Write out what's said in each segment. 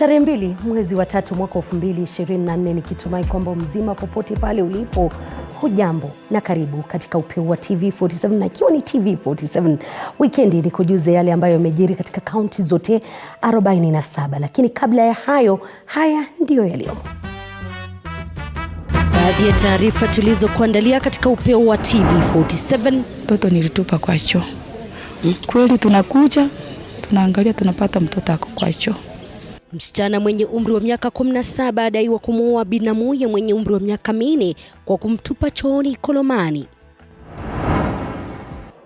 Tarehe 2 mwezi wa 3 mwaka 2024, nikitumai kwamba mzima popote pale ulipo. Hujambo na karibu katika upeo wa TV47, na ikiwa ni TV47 Wikendi, ni kujuze yale ambayo yamejiri katika kaunti zote 47. Lakini kabla ya hayo, haya ndiyo yaliyo baadhi ya taarifa tulizokuandalia katika upeo wa TV47. Mtoto nilitupa kwa choo. Kweli tunakuja, tunaangalia, tunapata mtoto ako kwa choo. Msichana mwenye umri wa miaka 17 adaiwa kumuoa binamuye mwenye umri wa miaka 4 kwa kumtupa chooni Kolomani.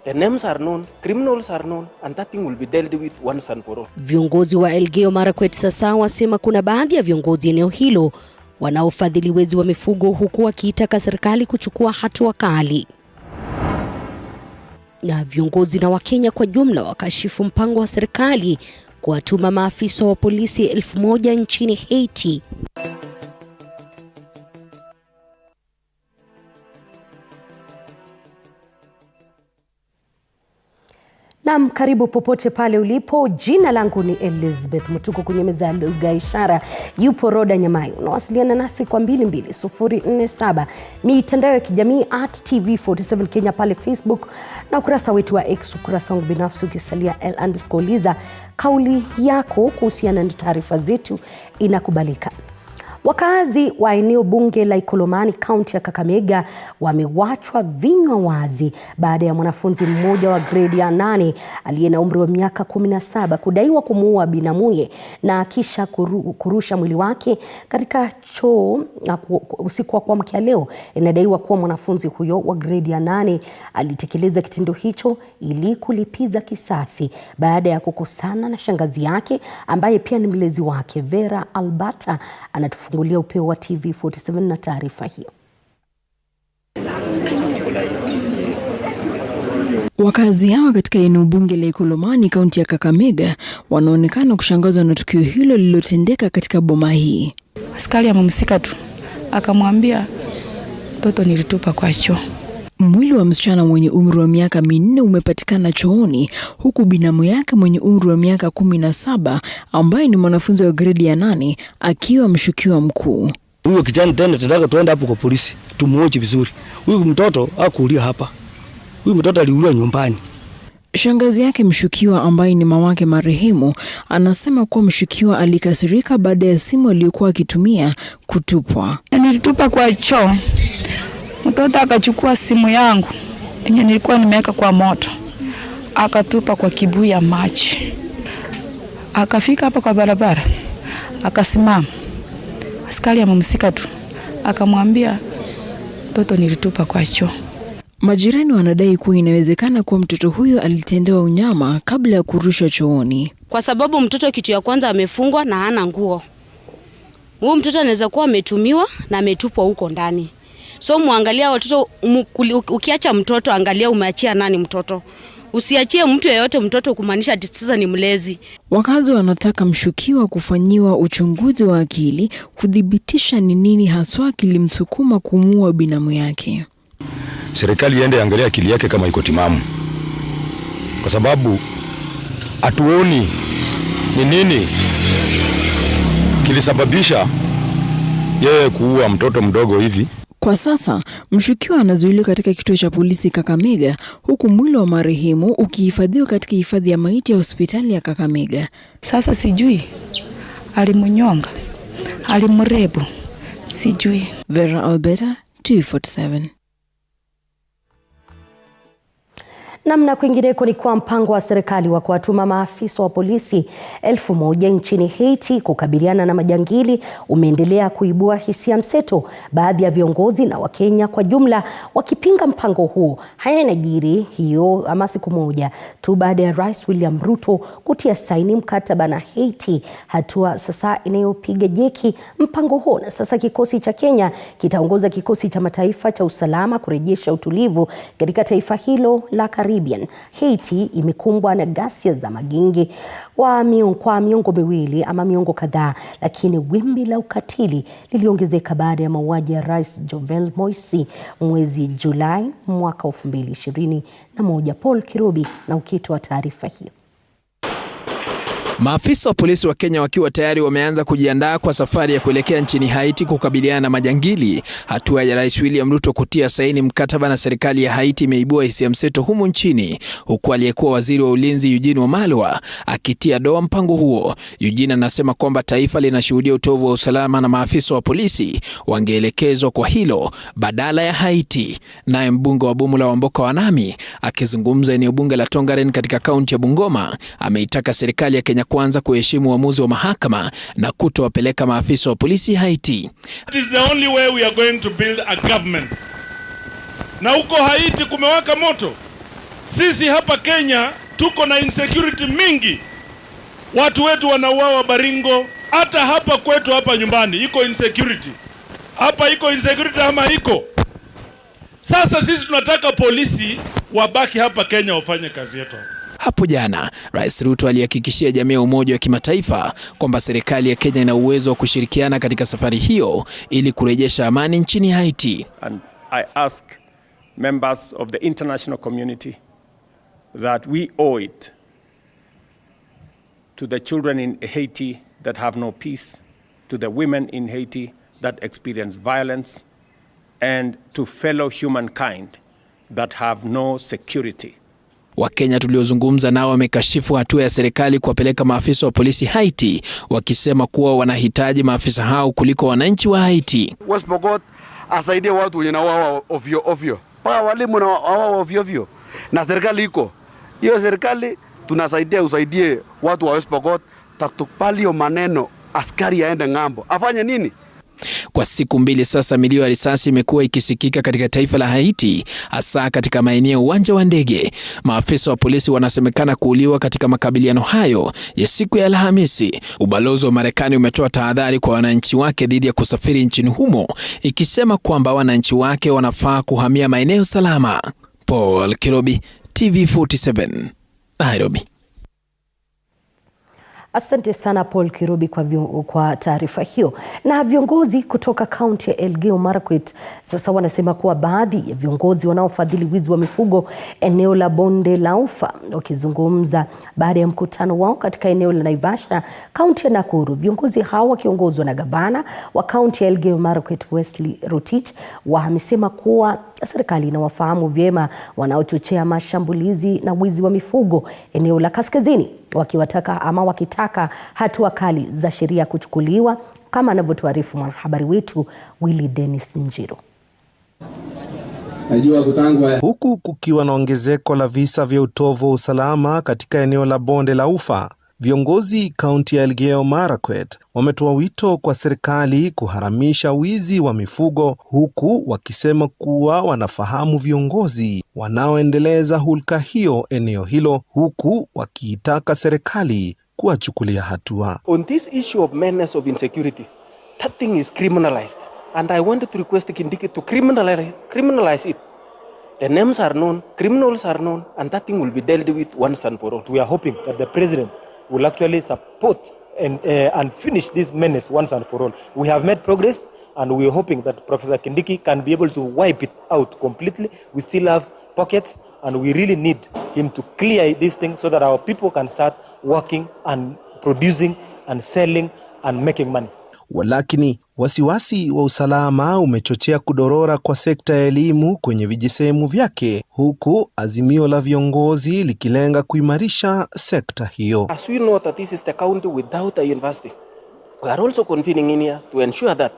The names are known, criminals are known, and that thing will be dealt with once and for all. Viongozi wa Elgeyo Marakwet sasa wasema kuna baadhi ya viongozi eneo hilo wanaofadhili wezi wa mifugo, huku wakiitaka serikali kuchukua hatua kali. Na viongozi na Wakenya kwa jumla wakashifu mpango wa serikali kuwatuma maafisa wa polisi 1000 nchini Haiti. Naam, karibu popote pale ulipo. Jina langu ni Elizabeth Mutuku, kwenye meza ya lugha ishara yupo Roda Nyamai. Unawasiliana nasi kwa 22047, mitandao ya kijamii @TV47 Kenya pale Facebook, na ukurasa wetu wa X, ukurasa wangu binafsi ukisalia L_Liza. Kauli yako kuhusiana na taarifa zetu inakubalika. Wakazi wa eneo bunge la Ikolomani, kaunti ya Kakamega, wamewachwa vinywa wazi baada ya mwanafunzi mmoja wa grade ya 8 aliye na umri wa miaka 17 kudaiwa kumuua binamuye na kisha kurusha mwili wake katika choo usiku wa kuamkia leo. Inadaiwa kuwa mwanafunzi huyo wa grade ya 8 alitekeleza kitendo hicho ili kulipiza kisasi baada ya kukosana na shangazi yake ambaye pia ni mlezi wake. Vera Albata anatufungulia upeo wa TV47 na taarifa hiyo. Wakazi hawa katika eneo bunge la Ikolomani, kaunti ya Kakamega, wanaonekana kushangazwa na tukio hilo lililotendeka katika boma hii. Askari amemsika tu, akamwambia mtoto nilitupa kwa choo. Mwili wa msichana mwenye umri wa miaka 4 umepatikana chooni, huku binamu yake mwenye umri wa miaka 17 ambaye ni mwanafunzi wa grade ya 8 akiwa mshukiwa mkuu. Huyo kijana tena tunataka tuende hapo kwa polisi tumuoje vizuri. Huyu mtoto hakuulia hapa. Huyu mtoto aliuliwa nyumbani. Shangazi yake mshukiwa ambaye ni mamake marehemu anasema kuwa mshukiwa alikasirika baada ya simu aliyokuwa akitumia kutupwa. Nilitupa kwa choo. Mtoto akachukua simu yangu yenye nilikuwa nimeweka kwa moto, akatupa kwa kibuyu ya maji. Akafika hapa kwa barabara, akasimama. Askari amemsika tu, akamwambia mtoto nilitupa kwa choo. Majirani wanadai kuwa inawezekana kuwa mtoto huyo alitendewa unyama kabla ya kurushwa chooni, kwa sababu mtoto kitu ya kwanza amefungwa na hana nguo. Huyu mtoto anaweza kuwa ametumiwa na ametupwa huko ndani. So muangalia watoto, ukiacha mtoto angalia umeachia nani mtoto. Usiachie mtu yeyote mtoto kumaanisha ati sasa ni mlezi. Wakazi wanataka mshukiwa kufanyiwa uchunguzi wa akili kudhibitisha ni nini haswa kilimsukuma kumuua binamu yake. Serikali iende angalia akili yake kama iko timamu, kwa sababu hatuoni ni nini kilisababisha yeye kuua mtoto mdogo hivi. Kwa sasa mshukiwa anazuiliwa katika kituo cha polisi Kakamega, huku mwili wa marehemu ukihifadhiwa katika hifadhi ya maiti ya hospitali ya Kakamega. Sasa sijui alimnyonga, alimrebu, sijui. Vera Albeta, TV47. Namna kwingineko ni kwa mpango wa serikali wa kuwatuma maafisa wa polisi 1000 nchini Haiti kukabiliana na majangili umeendelea kuibua hisia mseto, baadhi ya viongozi na Wakenya kwa jumla wakipinga mpango huo. Haya yanajiri hiyo ama siku moja tu baada ya Rais William Ruto kutia saini mkataba na Haiti, hatua sasa inayopiga jeki mpango huo. Na sasa kikosi cha Kenya kitaongoza kikosi cha mataifa cha usalama kurejesha utulivu katika taifa hilo la Caribbean. Haiti imekumbwa na ghasia za magenge kwa miongo miwili ama miongo kadhaa, lakini wimbi la ukatili liliongezeka baada ya mauaji ya Rais Jovenel Moise mwezi Julai mwaka 2021. Paul Kirobi na ukito wa taarifa hiyo. Maafisa wa polisi wa Kenya wakiwa tayari wameanza kujiandaa kwa safari ya kuelekea nchini Haiti kukabiliana na majangili. Hatua ya Rais William Ruto kutia saini mkataba na serikali ya Haiti imeibua hisia mseto humu nchini, huku aliyekuwa waziri wa ulinzi Eugene Wamalwa akitia doa mpango huo. Eugene anasema kwamba taifa linashuhudia utovu wa usalama na maafisa wa polisi wangeelekezwa kwa hilo badala ya Haiti. Naye mbunge wa Bumula Wamboka Wanami akizungumza eneo bunge la Tongaren katika kaunti ya Bungoma ameitaka serikali ya Kenya kwanza kuheshimu uamuzi wa mahakama na kutowapeleka maafisa wa polisi Haiti. It is the only way we are going to build a government. Na huko Haiti kumewaka moto. Sisi hapa Kenya tuko na insecurity mingi. Watu wetu wanauawa Baringo, hata hapa kwetu hapa nyumbani iko insecurity. Hapa iko insecurity ama iko. Sasa sisi tunataka polisi wabaki hapa Kenya wafanye kazi yetu. Hapo jana, Rais Ruto alihakikishia jamii ya Umoja wa Kimataifa kwamba serikali ya Kenya ina uwezo wa kushirikiana katika safari hiyo ili kurejesha amani nchini Haiti. And I ask members of the international community that we owe it to the children in Haiti that have no peace, to the women in Haiti that experience violence, and to fellow humankind that have no security. Wakenya tuliozungumza nao wamekashifu hatua ya serikali kuwapeleka maafisa wa polisi Haiti, wakisema kuwa wanahitaji maafisa hao kuliko wananchi wa Haiti. West Pokot asaidie watu wenye wao ovyo. Paka walimu na wao ovyo. Na serikali iko. Hiyo serikali tunasaidia usaidie watu wa West Pokot, tatupalio maneno askari aende ngambo. Afanye nini? Kwa siku mbili sasa milio ya risasi imekuwa ikisikika katika taifa la Haiti, hasa katika maeneo uwanja wa ndege. Maafisa wa polisi wanasemekana kuuliwa katika makabiliano hayo ya siku ya Alhamisi. Ubalozi wa Marekani umetoa tahadhari kwa wananchi wake dhidi ya kusafiri nchini humo, ikisema kwamba wananchi wake wanafaa kuhamia maeneo salama. Paul Kirobi, TV47, Nairobi. Asante sana Paul Kirobi kwa taarifa hiyo. Na viongozi kutoka kaunti ya Elgeyo Marakwet sasa wanasema kuwa baadhi ya viongozi wanaofadhili wizi wa mifugo eneo la bonde la Ufa, wakizungumza baada ya mkutano wao katika eneo la Naivasha, kaunti ya Nakuru. Viongozi hao wakiongozwa na gavana wa kaunti ya Elgeyo Marakwet Wesley Rotich wamesema kuwa serikali inawafahamu vyema wanaochochea mashambulizi na wizi wa mifugo eneo la kaskazini, wakitaka hatua kali za sheria kuchukuliwa, kama anavyotuarifu mwanahabari wetu Willy Dennis Njiro. Huku kukiwa na ongezeko la visa vya utovu wa usalama katika eneo la bonde la Ufa, viongozi kaunti ya Elgeyo Marakwet wametoa wito kwa serikali kuharamisha wizi wa mifugo, huku wakisema kuwa wanafahamu viongozi wanaoendeleza hulka hiyo eneo hilo, huku wakiitaka serikali kuwachukulia hatua. On this issue of menace of insecurity, that thing is criminalized, and I wanted to request Kindiki to criminalize it. The names are known, criminals are known, and that thing will be dealt with once and for all. We are hoping that the president will actually support and finish this menace once and for all. We have made progress, and we are hoping that Professor Kindiki can be able to wipe it out completely. We still have pockets, and we really need him to clear these things so that our people can start working and producing and selling and making money. Walakini wasiwasi wa usalama umechochea kudorora kwa sekta ya elimu kwenye vijisehemu vyake, huku azimio la viongozi likilenga kuimarisha sekta hiyo. As we know that this is the county without a university, we are also convening in here to ensure that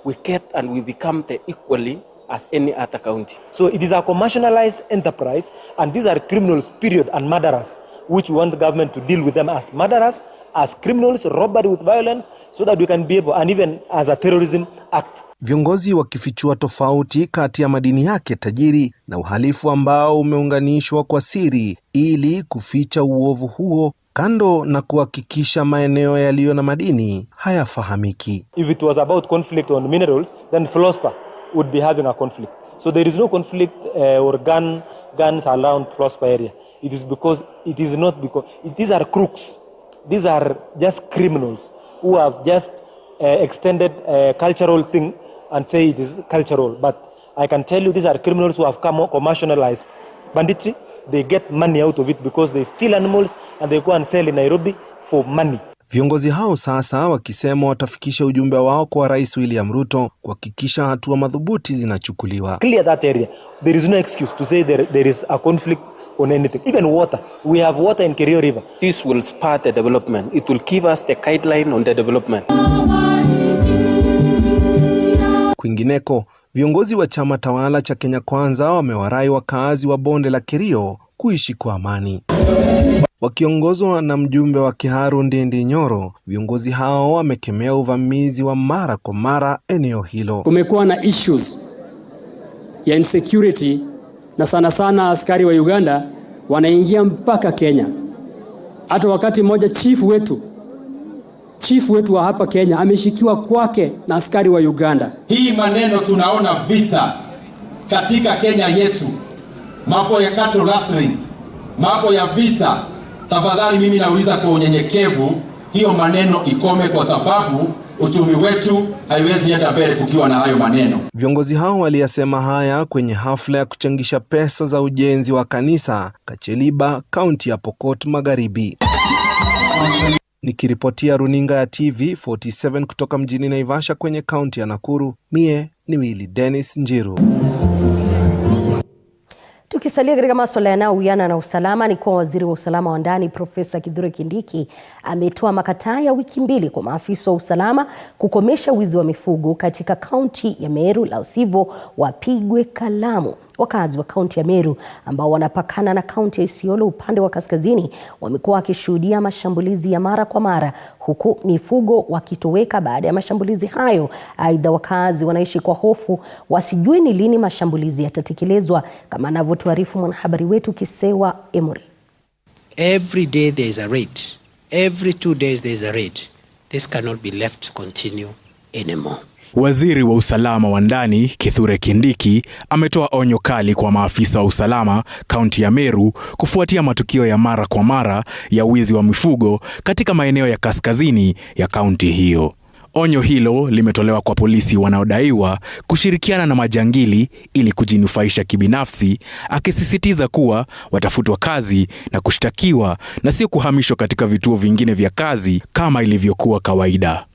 we get and we become the equally as any other county. So it is a commercialized enterprise, and these are criminals, period, and murderers, which we want the government to deal with them as murderers, as criminals, robbery with violence, so that we can be able, and even as a terrorism act. Viongozi wakifichua tofauti kati ya madini yake tajiri na uhalifu ambao umeunganishwa kwa siri ili kuficha uovu huo, kando na kuhakikisha maeneo yaliyo na madini hayafahamiki. If it was about conflict on minerals, then Flospa would be having a conflict. So there is no conflict or guns around Flospa area. It is because it is not because these are crooks. These are just criminals who have just extended a cultural thing and say it is cultural. But I can tell you these are criminals who have commercialized banditry. they get money out of it because they steal animals and they go and sell in Nairobi for money. Viongozi hao sasa wakisema watafikisha ujumbe wao kwa Rais William Ruto kuhakikisha hatua madhubuti zinachukuliwa. Clear that area. There is no excuse to say there is a conflict on anything. Even water. We have water in Kerio River. This will spur the development. It will give us the guideline on the development. Kwingineko, viongozi wa chama tawala cha Kenya Kwanza wamewarai wakazi wa bonde la Kerio kuishi kwa amani. Wakiongozwa na mjumbe wa Kiharu Ndindi Nyoro, viongozi hao wamekemea uvamizi wa mara kwa mara eneo hilo. Kumekuwa na issues ya insecurity na sana sana askari wa Uganda wanaingia mpaka Kenya. Hata wakati mmoja chief wetu wa hapa Kenya ameshikiwa kwake na askari wa Uganda. Hii maneno tunaona vita katika Kenya yetu. Mambo ya cattle rustling, mambo ya vita. Tafadhali mimi nauliza kwa unyenyekevu, hiyo maneno ikome kwa sababu uchumi wetu haiwezi enda mbele kukiwa na hayo maneno. Viongozi hao waliyasema haya kwenye hafla ya kuchangisha pesa za ujenzi wa kanisa Kacheliba, kaunti ya Pokot Magharibi. Nikiripotia runinga ya TV47 kutoka mjini Naivasha kwenye kaunti ya Nakuru, mie ni Willy Dennis Njiru. Tukisalia katika masuala yanayohusiana na usalama, ni kwa waziri wa usalama wa ndani Profesa Kithure Kindiki ametoa makataa ya wiki 2 kwa maafisa wa usalama kukomesha wizi wa mifugo katika kaunti ya Meru, la sivyo wapigwe kalamu. Wakazi wa kaunti ya Meru ambao wanapakana na kaunti ya Isiolo upande wa kaskazini wamekuwa wakishuhudia mashambulizi ya mara kwa mara, huku mifugo wakitoweka baada ya mashambulizi hayo. Aidha, wakazi wanaishi kwa hofu wasijue ni lini mashambulizi yatatekelezwa, kama anavyotuarifu mwanahabari wetu Kisewa Emory. Every day there is a raid. Every 2 days there is a raid. This cannot be left to continue anymore. Waziri wa usalama wa ndani Kithure Kindiki ametoa onyo kali kwa maafisa wa usalama kaunti ya Meru kufuatia matukio ya mara kwa mara ya wizi wa mifugo katika maeneo ya kaskazini ya kaunti hiyo. Onyo hilo limetolewa kwa polisi wanaodaiwa kushirikiana na majangili ili kujinufaisha kibinafsi, akisisitiza kuwa watafutwa kazi na kushtakiwa na sio kuhamishwa katika vituo vingine vya kazi kama ilivyokuwa kawaida.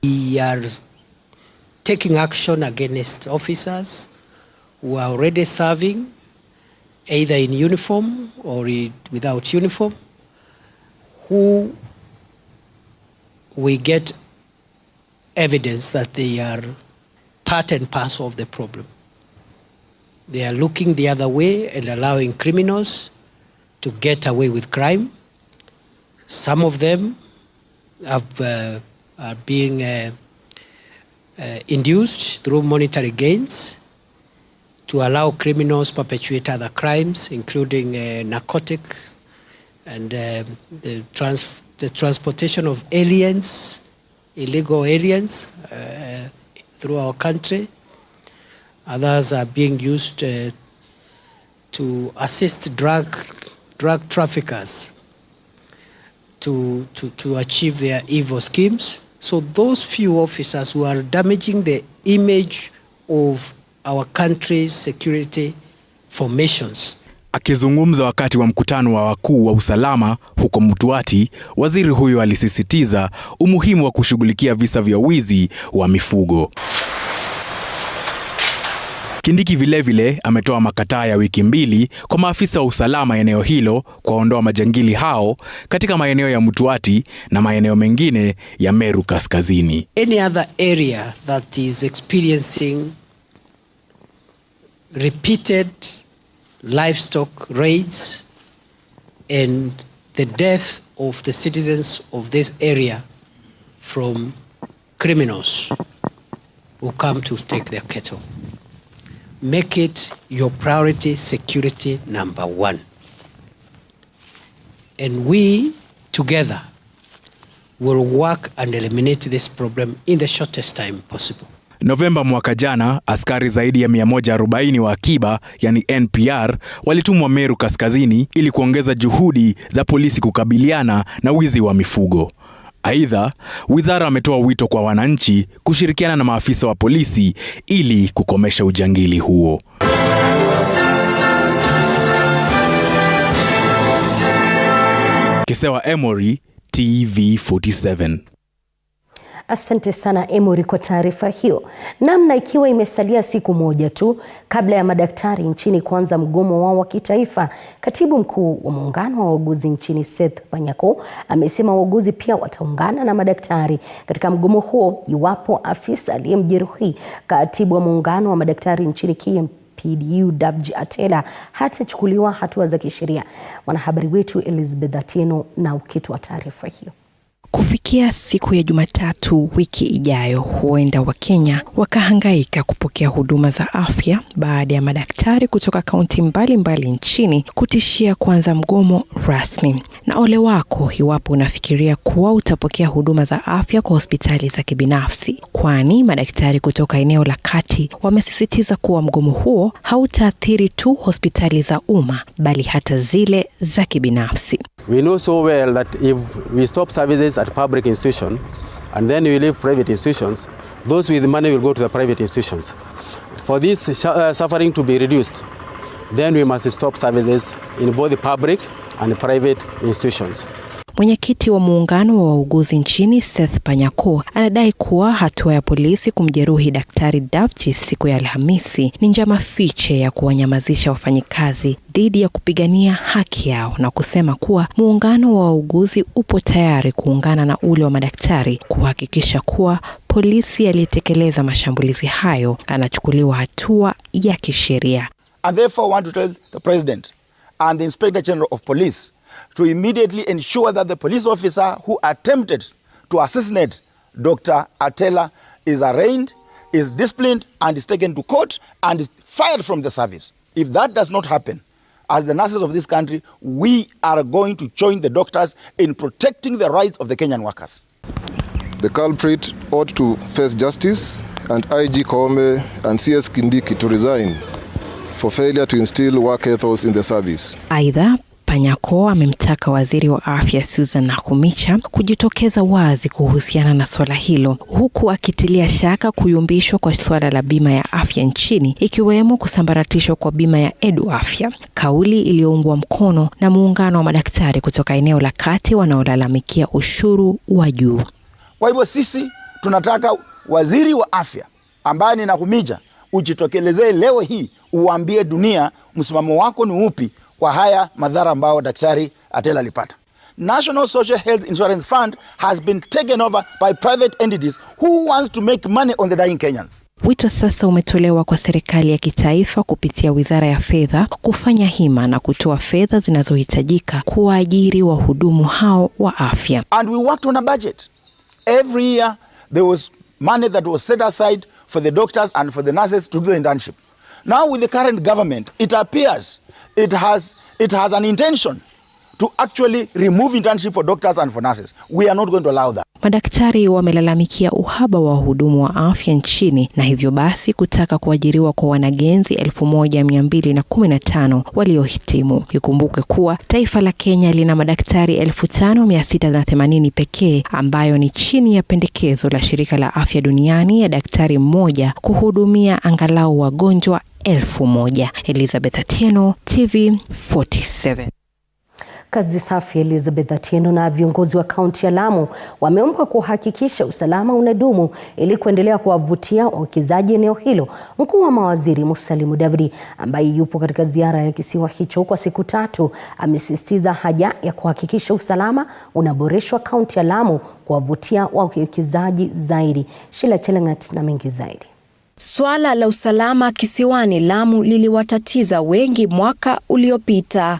Taking action against officers who are already serving either in uniform or without uniform, who we get evidence that they are part and parcel of the problem. They are looking the other way and allowing criminals to get away with crime. Some of them are being induced through monetary gains to allow criminals perpetuate other crimes, including narcotics and the transportation of aliens, illegal aliens through our country. Others are being used to assist drug traffickers to achieve their evil schemes. So those few officers who are damaging the image of our country's security formations. Akizungumza wakati wa mkutano wa wakuu wa usalama huko Mtuati, waziri huyo alisisitiza umuhimu wa kushughulikia visa vya wizi wa mifugo. Kindiki vilevile ametoa makataa ya wiki 2 kwa maafisa wa usalama eneo hilo kuondoa majangili hao katika maeneo ya Mtuati na maeneo mengine ya Meru kaskazini. Any other area that is experiencing repeated livestock raids and the death of the citizens of this area from criminals who come to take their cattle, make it your priority security number 1. And we together will work and eliminate this problem in the shortest time possible. Novemba mwaka jana, askari zaidi ya 140 wa akiba, yani NPR, walitumwa Meru kaskazini ili kuongeza juhudi za polisi kukabiliana na wizi wa mifugo. Aidha, wizara ametoa wito kwa wananchi kushirikiana na maafisa wa polisi ili kukomesha ujangili huo. Kesewa Emory, TV47. Asante sana Emory kwa taarifa hiyo. Namna ikiwa imesalia siku moja tu kabla ya madaktari nchini kuanza mgomo wao wa kitaifa, katibu mkuu wa muungano wa wauguzi nchini Seth Panyako amesema wauguzi pia wataungana na madaktari katika mgomo huo iwapo afisa aliyemjeruhi katibu wa muungano wa madaktari nchini KMPDU Davji Atela hatachukuliwa hatua za kisheria. Mwanahabari wetu Elizabeth Atieno na ukito wa taarifa hiyo. Kufikia siku ya Jumatatu wiki ijayo, huenda Wakenya wakahangaika kupokea huduma za afya baada ya madaktari kutoka kaunti mbalimbali nchini kutishia kuanza mgomo rasmi. Na ole wako iwapo unafikiria kuwa utapokea huduma za afya kwa hospitali za kibinafsi, kwani madaktari kutoka eneo la kati wamesisitiza kuwa mgomo huo hautaathiri tu hospitali za umma bali hata zile za kibinafsi. We know so well that if we stop services at public institutions and then we leave private institutions, those with money will go to the private institutions. For this suffering to be reduced, then we must stop services in both the public and the private institutions. Mwenyekiti wa muungano wa wauguzi nchini Seth Panyako anadai kuwa hatua ya polisi kumjeruhi daktari Davji siku ya Alhamisi ni njama fiche ya kuwanyamazisha wafanyikazi dhidi ya kupigania haki yao, na kusema kuwa muungano wa wauguzi upo tayari kuungana na ule wa madaktari kuhakikisha kuwa polisi aliyetekeleza mashambulizi hayo anachukuliwa hatua ya kisheria. And therefore want to tell the President and the Inspector General of Police to immediately ensure that the police officer who attempted to assassinate Dr. Atela is arraigned, is disciplined, and is taken to court and is fired from the service. If that does not happen, as the nurses of this country, we are going to join the doctors in protecting the rights of the Kenyan workers. The culprit ought to face justice, and IG Koome and CS Kindiki to resign for failure to instill work ethos in the service. Aidha, Panyako amemtaka waziri wa afya Susan Nakhumicha kujitokeza wazi kuhusiana na swala hilo, huku akitilia shaka kuyumbishwa kwa swala la bima ya afya nchini, ikiwemo kusambaratishwa kwa bima ya Edu Afya, kauli iliyoungwa mkono na muungano wa madaktari kutoka eneo la kati wanaolalamikia ushuru wa juu. Kwa hivyo sisi tunataka waziri wa afya ambaye ni Nakhumicha ujitokelezee leo hii, uambie dunia msimamo wako ni upi kwa haya madhara ambao daktari Atela alipata. National Social Health Insurance Fund has been taken over by private entities who wants to make money on the dying Kenyans. Wito sasa umetolewa kwa serikali ya kitaifa kupitia Wizara ya Fedha kufanya hima na kutoa fedha zinazohitajika kuwaajiri wahudumu hao wa afya. And we worked on a budget. Every year there was money that was set aside for the doctors and for the nurses to do the internship. Now with the current government, it appears it has an intention to actually remove internship for doctors and for nurses. We are not going to allow that. Madaktari wamelalamikia uhaba wa wahudumu wa afya nchini na hivyo basi kutaka kuajiriwa kwa wanagenzi 1215 waliohitimu. Ikumbuke kuwa taifa la Kenya lina madaktari 5680 pekee, ambayo ni chini ya pendekezo la shirika la afya duniani ya daktari mmoja kuhudumia angalau wagonjwa 1000. Elizabeth Atieno, TV47. Kazi safi Elizabeth Atieno. Na viongozi wa kaunti ya Lamu wameomba kuhakikisha usalama unadumu ili kuendelea kuwavutia wawekezaji eneo hilo. Mkuu wa mawaziri Musalia Mudavadi ambaye yupo katika ziara ya kisiwa hicho kwa siku 3 amesisitiza haja ya kuhakikisha usalama unaboreshwa kaunti ya Lamu kuwavutia wawekezaji zaidi. Sheila Chelangat na mengi zaidi. Swala la usalama kisiwani Lamu liliwatatiza wengi mwaka uliopita.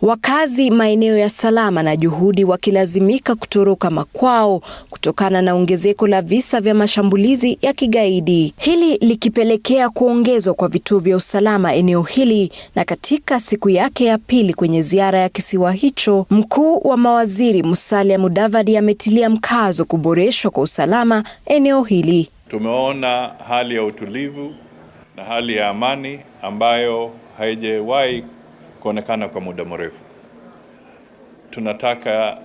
Wakazi maeneo ya salama na juhudi wakilazimika kutoroka makwao kutokana na ongezeko la visa vya mashambulizi ya kigaidi. Hili likipelekea kuongezwa kwa vituo vya usalama eneo hili, na katika siku yake ya pili kwenye ziara ya kisiwa hicho, mkuu wa mawaziri Musalia Mudavadi ametilia mkazo kuboreshwa kwa usalama eneo hili. Tumeona hali ya utulivu na hali ya amani ambayo haijawahi kuonekana kwa muda mrefu. Tunataka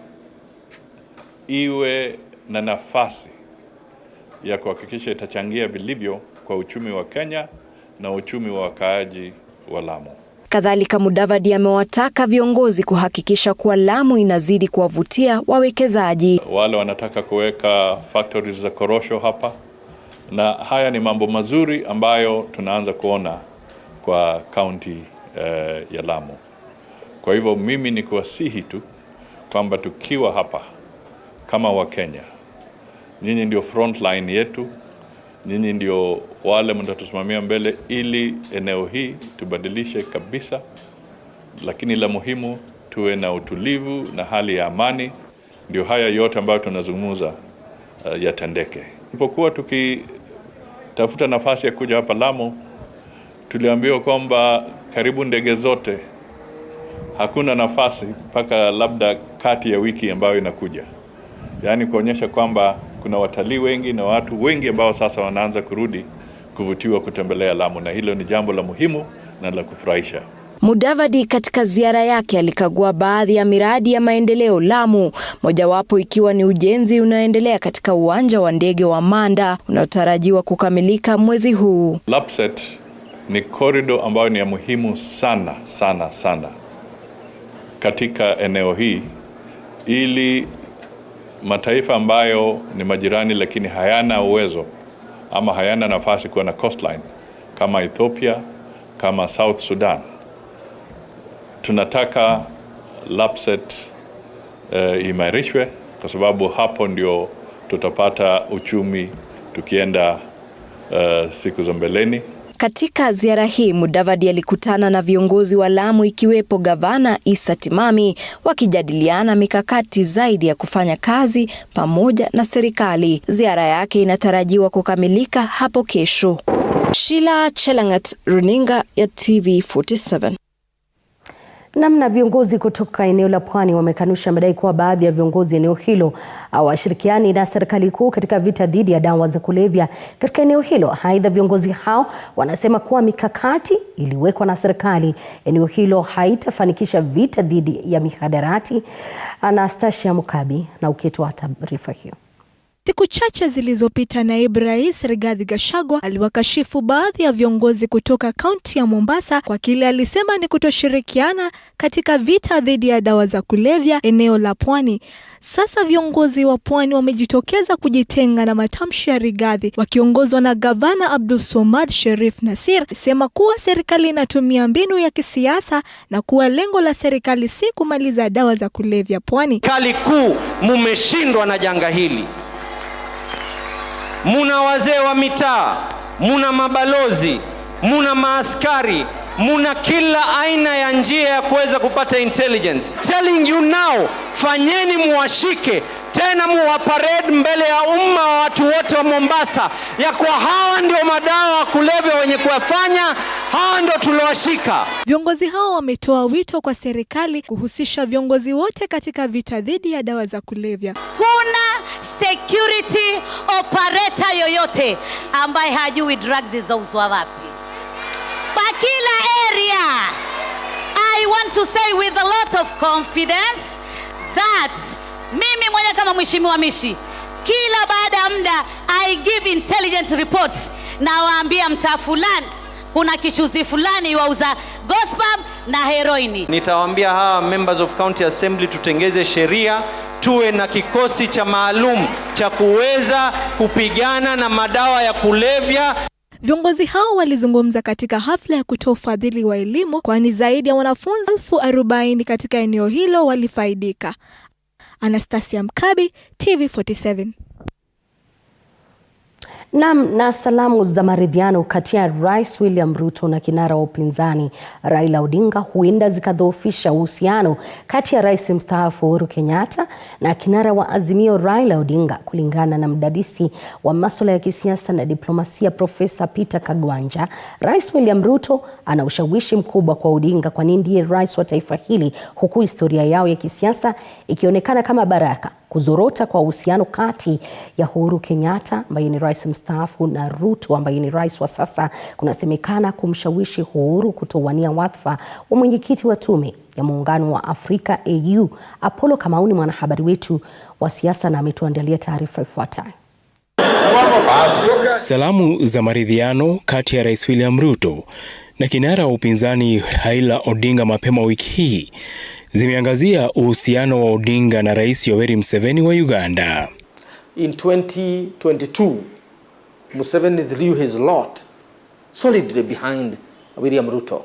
iwe na nafasi ya kuhakikisha itachangia vilivyo kwa uchumi wa Kenya na uchumi wa wakaaji wa Lamu. Kadhalika, Mudavadi amewataka viongozi kuhakikisha kuwa Lamu inazidi kuwavutia wawekezaji. Wale wanataka kuweka factories za korosho hapa, na haya ni mambo mazuri ambayo tunaanza kuona kwa kaunti ya Lamu. Kwa hivyo mimi ni kuwasihi tu kwamba tukiwa hapa kama Wakenya, nyinyi ndio front line yetu, nyinyi ndio wale mtatusimamia mbele ili eneo hii tubadilishe kabisa, lakini la muhimu tuwe na utulivu na hali ya amani, ndio haya yote ambayo tunazungumza yatendeke. Tulipokuwa tukitafuta nafasi ya kuja hapa Lamu, tuliambiwa kwamba karibu ndege zote hakuna nafasi mpaka labda kati ya wiki ambayo inakuja. Yaani kuonyesha kwamba kuna watalii wengi na watu wengi ambao sasa wanaanza kurudi kuvutiwa kutembelea Lamu, na hilo ni jambo la muhimu na la kufurahisha. Mudavadi katika ziara yake alikagua baadhi ya miradi ya maendeleo Lamu, mojawapo ikiwa ni ujenzi unaoendelea katika uwanja wa ndege wa Manda unaotarajiwa kukamilika mwezi huu. Lapset ni corridor ambayo ni ya muhimu sana sana sana katika eneo hii, ili mataifa ambayo ni majirani lakini hayana uwezo ama hayana nafasi kuwa na coastline kama Ethiopia, kama South Sudan, tunataka Lapset imarishwe, kwa sababu hapo ndio tutapata uchumi tukienda siku za mbeleni. Katika ziara hii, Mudavadi alikutana na viongozi wa Lamu ikiwepo Gavana Issa Timami, wakijadiliana mikakati zaidi ya kufanya kazi pamoja na serikali. Ziara yake inatarajiwa kukamilika hapo kesho. Sheila Chelangat, runinga ya TV47. Namna viongozi kutoka eneo la Pwani wamekanusha madai kuwa baadhi ya viongozi eneo hilo hawashirikiani na serikali kuu katika vita dhidi ya dawa za kulevya katika eneo hilo. Aidha, viongozi hao wanasema kuwa mikakati iliwekwa na serikali eneo hilo haitafanikisha vita dhidi ya mihadarati. Anastasia Mukabi na uketu wa taarifa hiyo. Siku chache zilizopita, naibu rais Rigathi Gachagua aliwakashifu baadhi ya viongozi kutoka kaunti ya Mombasa kwa kile alisema ni kutoshirikiana katika vita dhidi ya dawa za kulevya eneo la Pwani. Sasa viongozi wa Pwani wamejitokeza kujitenga na matamshi ya Rigathi, wakiongozwa na Gavana Abdulswamad Sharif Nassir, sema kuwa serikali inatumia mbinu ya kisiasa na kuwa lengo la serikali si kumaliza dawa za kulevya Pwani. Serikali kuu mumeshindwa na janga hili. Muna wazee wa mitaa, muna mabalozi, muna maaskari, muna kila aina ya njia ya kuweza kupata intelligence. Telling you now, fanyeni muwashike, tena muwaparade mbele ya umma wa watu wote wa Mombasa ya kwa hawa ndio madawa kulevya wenye kuyafanya, hawa ndio tuliowashika. Viongozi hao wametoa wito kwa serikali kuhusisha viongozi wote katika vita dhidi ya dawa za kulevya. Kuna security operator yoyote ambaye hajui drugs zauzwa wapi? Kwa kila area. I want to say with a lot of confidence that mimi mwenye kama mheshimiwa Mishi, kila baada ya muda I give intelligent report na waambia mtaa fulani kuna kichuzi fulani wauza gospel na heroini. Nitawaambia hawa members of county assembly tutengeze sheria, tuwe na kikosi cha maalum cha kuweza kupigana na madawa ya kulevya. Viongozi hao walizungumza katika hafla ya kutoa ufadhili wa elimu, kwani zaidi ya wanafunzi 40,000 katika eneo hilo walifaidika. Anastasia Mkabi, TV47. Na salamu za maridhiano kati ya Rais William Ruto na kinara wa upinzani Raila Odinga huenda zikadhoofisha uhusiano kati ya Rais mstaafu Uhuru Kenyatta na kinara wa Azimio Raila Odinga, kulingana na mdadisi wa masuala ya kisiasa na diplomasia Profesa Peter Kagwanja. Rais William Ruto ana ushawishi mkubwa kwa Odinga, kwani ndiye rais wa taifa hili, huku historia yao ya kisiasa ikionekana kama baraka. Kuzorota kwa uhusiano kati ya Uhuru Kenyatta ambaye ni rais mstaafu na Ruto ambaye ni rais wa sasa kunasemekana kumshawishi Uhuru kutowania wadhifa wa mwenyekiti wa tume ya Muungano wa Afrika AU. Apollo Kamauni, mwanahabari wetu wa siasa, na ametuandalia taarifa ifuatayo. Salamu za maridhiano kati ya Rais William Ruto na kinara wa upinzani Raila Odinga mapema wiki hii zimeangazia uhusiano wa Odinga na Rais Yoweri Museveni wa Uganda. In 2022, Museveni threw his lot solidly behind William Ruto,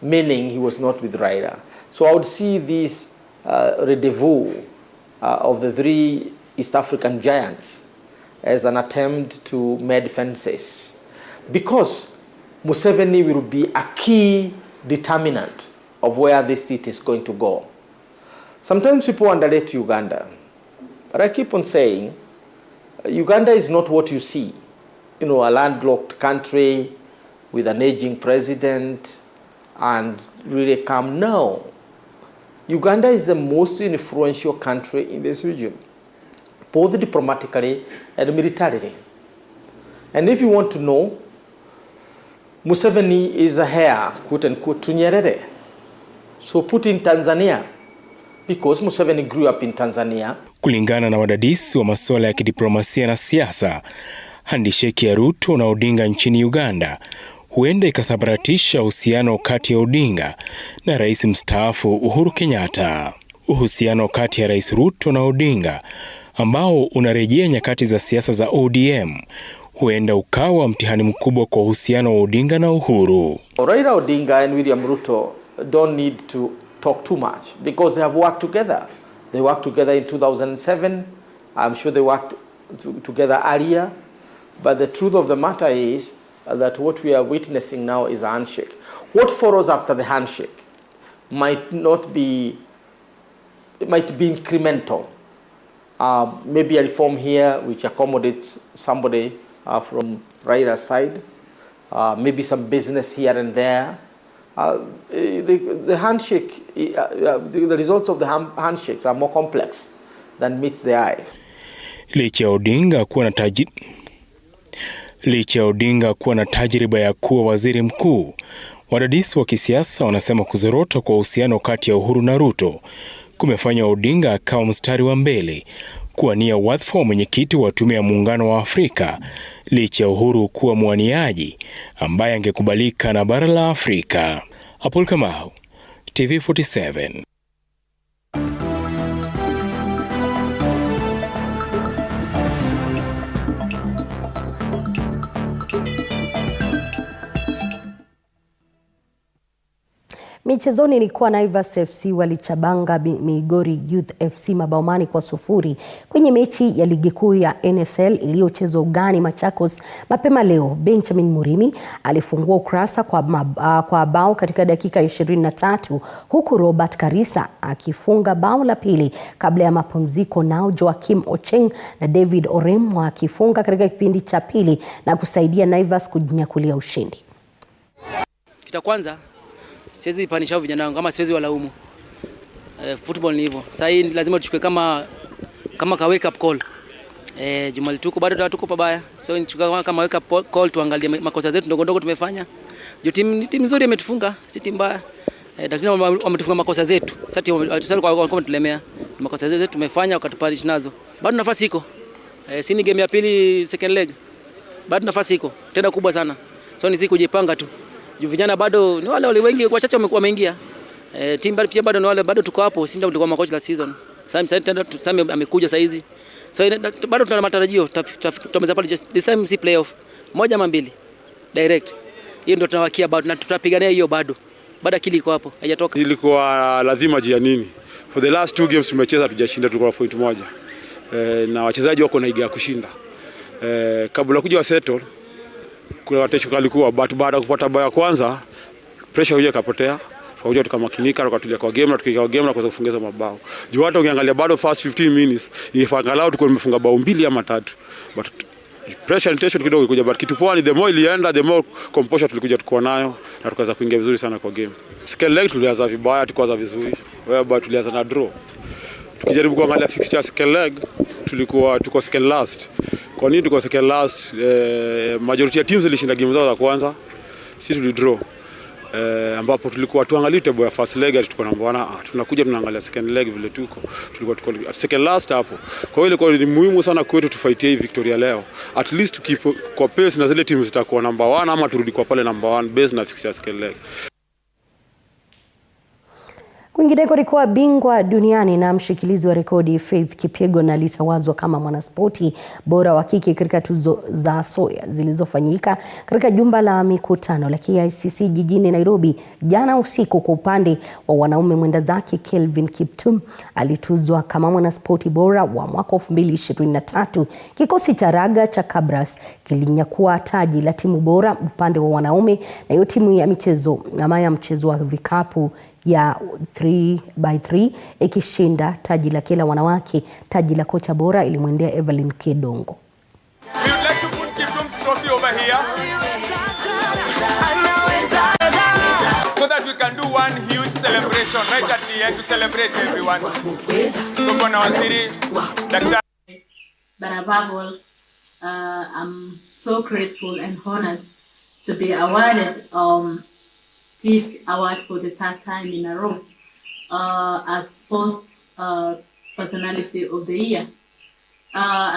meaning he was not with Raila. So I would see this rendezvous of the three East African giants as an attempt to mend fences, because Museveni will be a key determinant of where this seat is going to go. Sometimes people underrate Uganda, but I keep on saying Uganda is not what you see. You know, a landlocked country with an aging president and really calm. No. Uganda is the most influential country in this region, both diplomatically and militarily. And if you want to know, Museveni is a heir, quote unquote, to Nyerere. So put in Tanzania, because Museveni grew up in Tanzania. Kulingana na wadadisi wa masuala ya kidiplomasia na siasa, handisheki ya Ruto na Odinga nchini Uganda huenda ikasabaratisha uhusiano kati ya Odinga na rais mstaafu Uhuru Kenyatta. Uhusiano kati ya Rais Ruto na Odinga, ambao unarejea nyakati za siasa za ODM, huenda ukawa mtihani mkubwa kwa uhusiano wa Odinga na Uhuru. Raila Odinga and William Ruto don't need to talk too much because they have worked together. They worked together in 2007. I'm sure they worked together earlier. But the truth of the matter is that what we are witnessing now is a handshake. What follows after the handshake might be incremental. Maybe a reform here which accommodates somebody from Raila's side. Maybe some business here and there. The handshake, the results of the handshakes are more complex than meets the eye. Licha ya Odinga kuwa na tajriba ya kuwa waziri mkuu, wadadisi wa kisiasa wanasema kuzorota kwa uhusiano kati ya Uhuru na Ruto kumefanya Odinga akawa mstari wa mbele kuwania wadhifa wa mwenyekiti wa Tume ya Muungano wa Afrika, licha ya Uhuru kuwa mwaniaji ambaye angekubalika na bara la Afrika. Apol Kamau, TV47. Michezoni ni kuwa Naivas FC walichabanga Migori Youth FC mabao 0 kwenye mechi ya ligi kuu ya NSL iliyochezwa ugani Machakos mapema leo. Benjamin Murimi alifungua ukurasa kwa bao katika dakika 23, huku Robert Karisa akifunga bao la pili kabla ya mapumziko, nao Joakim Ocheng na David Orem wakifunga katika kipindi cha pili na kusaidia Naivas kujinyakulia ushindi. Kita kwanza siwezi panisha vijana wangu kama siwezi walaumu. Football ni hivyo. Sasa hii lazima tuchukue kama ka wake up call. Jumali tuko bado tuko pabaya. So nichukue kama wake up call, tuangalie makosa zetu ndogo ndogo tumefanya. Jo timu nzuri imetufunga, si timu mbaya. Lakini wametufunga makosa zetu. Sasa kwa tulemea. Makosa zetu tumefanya wakatupanish nazo. Bado nafasi iko. Si ni game ya pili second leg. Bado nafasi iko. Tena kubwa sana. So ni siku kujipanga tu. Vijana bado ni wale wengi wachache wameingia. Team bado ni wale bado tuko hapo, si ndio tulikuwa makocha la season. Sasa amekuja saa hizi. So bado tuna matarajio tutameza pale this time si playoff. 1 ama 2 direct. Hiyo ndio tunawakia bado na tutapigania hiyo bado. Baada akili iko hapo, haijatoka. Ilikuwa lazima jia nini? For the last 2 games tumecheza tujashinda, tulikuwa point moja. Na wachezaji wako na iga ya kushinda. Kabla kuja wa settle kuna watesho kalikuwa, but baada ya kupata bao ya kwanza pressure hiyo ikapotea. Tukaja tukamakinika, tukatulia kwa game na tukikaa kwa game na kuweza kufunga mabao. Juu hata ukiangalia bado first 15 minutes ifangalau tulikuwa tumefunga bao 2 ama 3. But pressure and tension kidogo ilikuja, but kitu poa ni the more ilienda the more composure tulikuja tukua nayo na tukaweza kuingia vizuri sana kwa game. Second leg tulianza vibaya, tukaanza vizuri. Wewe tulianza na draw. Tukijaribu kuangalia fixture second leg tuko second last. Kwa nini tuko second last? Majority ya teams zilishinda game zao za kwanza. Sisi tulidraw. ambapo tulikuwa tuangalie table ya first leg tuko number 1, tunakuja tunaangalia second leg vile tuko second last hapo. Kwa hiyo ilikuwa ni muhimu sana kwetu tufightie hii victoria leo, at least to keep kwa pace na zile timu zitakuwa number 1 ama turudi kwa pale number 1 base na fixture second leg. Kwingineko ni kuwa bingwa duniani na mshikilizi wa rekodi Faith Kipyegon alitawazwa kama mwanaspoti bora wa kike katika tuzo za Soya zilizofanyika katika jumba la mikutano la KICC jijini Nairobi jana usiku. Kwa upande wa wanaume, mwenda zake Kelvin Kiptum alituzwa kama mwanaspoti bora wa mwaka 2023. Kikosi cha raga cha Kabras kilinyakua taji la timu bora upande wa wanaume, na hiyo timu ya michezo ya mchezo wa vikapu ya 3x3 ikishinda taji la kila wanawake. Taji la kocha bora ilimwendea Evelyn Kedongo. We would like to put Kiptum's trophy over here so that we can do one huge celebration right at the end to celebrate everyone. So Bwana Waziri, Daktari. But above all, I'm so grateful and honored to be awarded this award for the third time in a row as Sports Personality of the Year.